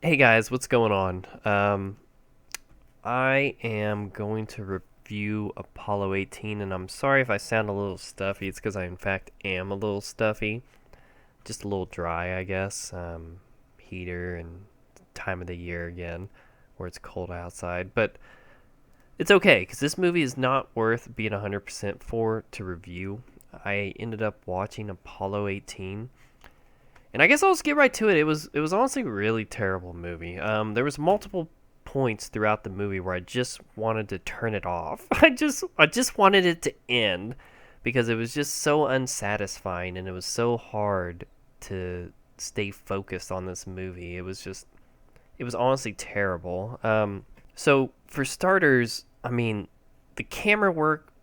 Hey guys, what's going on? I am going to review Apollo 18, and I'm sorry if I sound a little stuffy. It's because I, in fact, am a little stuffy. Just a little dry, I guess. Heater and time of the year again, where it's cold outside. But it's okay, because this movie is not worth being 100% for to review. I ended up watching Apollo 18. And I guess I'll just get right to it. It was honestly a really terrible movie. There was multiple points throughout the movie where I just wanted to turn it off. I just wanted it to end because it was just so unsatisfying and it was so hard to stay focused on this movie. It was honestly terrible. So for starters, I mean, the camera work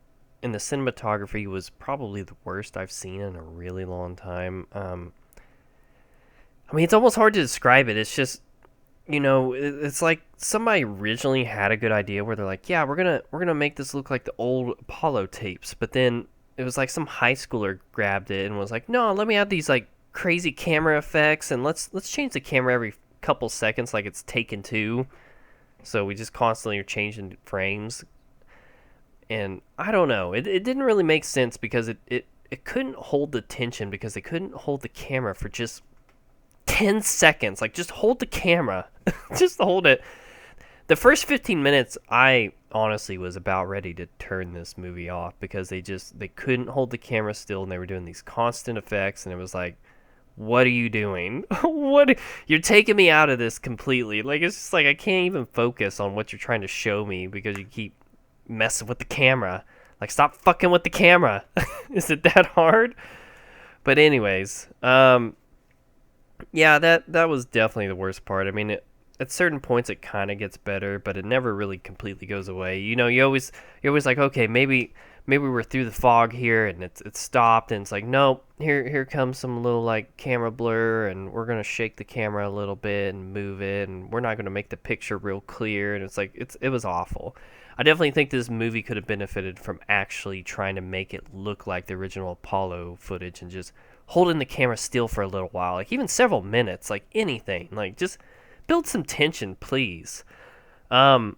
and the cinematography was probably the worst I've seen in a really long time. I mean, it's almost hard to describe it. It's just, it's like somebody originally had a good idea where they're like, yeah, we're gonna make this look like the old Apollo tapes, but then it was like some high schooler grabbed it and was like, no, let me add these like crazy camera effects and let's change the camera every couple seconds like it's Taken two. So we just constantly are changing frames, and I don't know. It didn't really make sense because it couldn't hold the tension because they couldn't hold the camera for just 10 seconds. Like, just hold the camera. Just hold it. The first 15 minutes, I honestly was about ready to turn this movie off because they couldn't hold the camera still and they were doing these constant effects and it was like, what are you doing? What you're taking me out of this completely. Like, it's just like I can't even focus on what you're trying to show me because you keep messing with the camera. Like, stop fucking with the camera. Is it that hard? But anyways, yeah, that was definitely the worst part. I mean, at certain points it kind of gets better, but it never really completely goes away. You're always like, okay, maybe we're through the fog here and it's stopped, and it's like, nope, here comes some little like camera blur, and we're gonna shake the camera a little bit and move it, and we're not gonna make the picture real clear, and it's like it was awful. I definitely think this movie could have benefited from actually trying to make it look like the original Apollo footage and just holding the camera still for a little while, like even several minutes, like anything, like just build some tension, please. Um,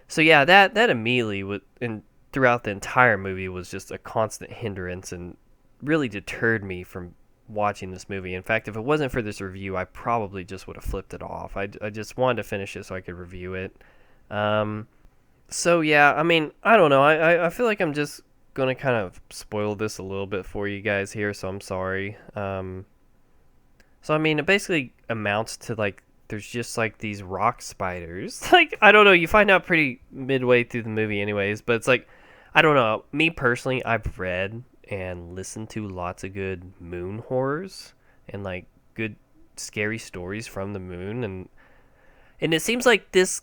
so yeah, that immediately would and throughout the entire movie was just a constant hindrance and really deterred me from watching this movie. In fact, if it wasn't for this review, I probably just would have flipped it off. I just wanted to finish it so I could review it. Um, so yeah, I mean, I don't know. I feel like I'm just gonna kind of spoil this a little bit for you guys here, so I'm sorry. So I mean, it basically amounts to like there's just like these rock spiders. Like, I don't know. You find out pretty midway through the movie, anyways. But it's like, I don't know. Me personally, I've read and listened to lots of good moon horrors and like good scary stories from the moon, and it seems like this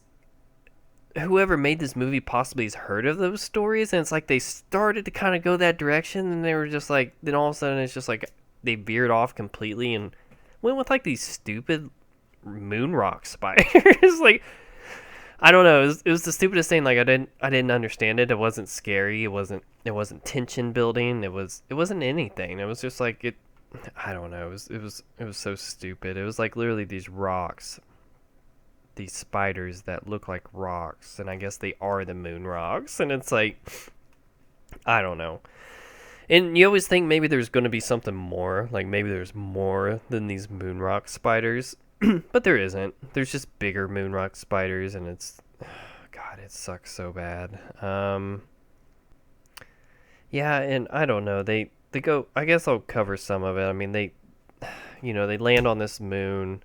whoever made this movie possibly has heard of those stories, and it's like they started to kind of go that direction, and they were just like, then all of a sudden it's just like they veered off completely and went with like these stupid moon rock spiders. Like, I don't know, it was the stupidest thing. Like, I didn't understand it. It wasn't scary. It wasn't tension building. It wasn't anything. It was just like it. I don't know. It was so stupid. It was like literally these rocks, these spiders that look like rocks, and I guess they are the moon rocks. And it's like, I don't know. And you always think maybe there's going to be something more, like maybe there's more than these moon rock spiders, but there isn't. There's just bigger moon rock spiders, and it's, God, it sucks so bad. Yeah, and I don't know. They go. I guess I'll cover some of it. I mean, they land on this moon.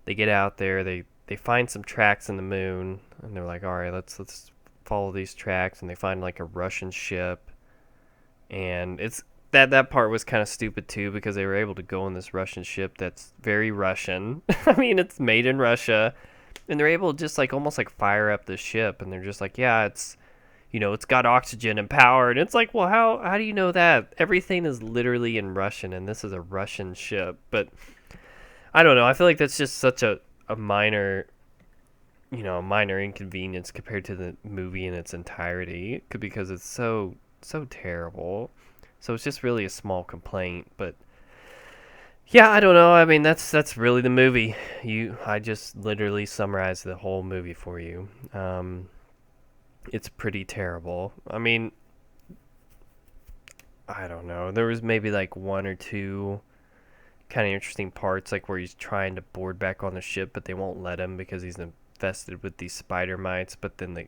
They get out there. They find some tracks in the moon, and they're like, all right, let's follow these tracks, and they find like a Russian ship, and it's that part was kind of stupid too because they were able to go on this Russian ship that's very Russian. I mean, it's made in Russia, and they're able to just like almost like fire up the ship, and they're just like, yeah, it's got oxygen and power, and it's like, well, how do you know that? Everything is literally in Russian, and this is a Russian ship. But I don't know. I feel like that's just such a minor, a minor inconvenience compared to the movie in its entirety, because it's so terrible. So it's just really a small complaint, but Yeah, I don't know. I mean, that's really the movie. I just literally summarized the whole movie for you. It's pretty terrible. I mean, I don't know. There was maybe like one or two kind of interesting parts, like where he's trying to board back on the ship, but they won't let him because he's infested with these spider mites. But then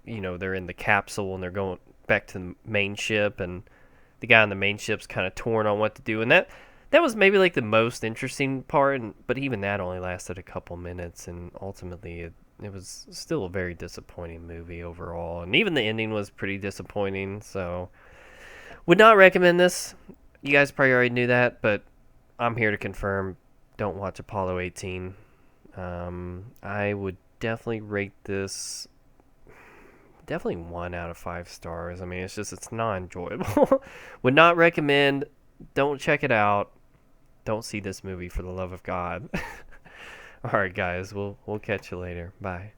they're in the capsule and they're going back to the main ship, and the guy on the main ship's kind of torn on what to do, and that was maybe like the most interesting part. But even that only lasted a couple minutes, and ultimately it was still a very disappointing movie overall, and even the ending was pretty disappointing. So would not recommend this. You guys probably already knew that, but I'm here to confirm. Don't watch Apollo 18. I would definitely rate this definitely 1 out of 5 stars. I mean, it's not enjoyable. Would not recommend. Don't check it out. Don't see this movie for the love of God. All right, guys. We'll catch you later. Bye.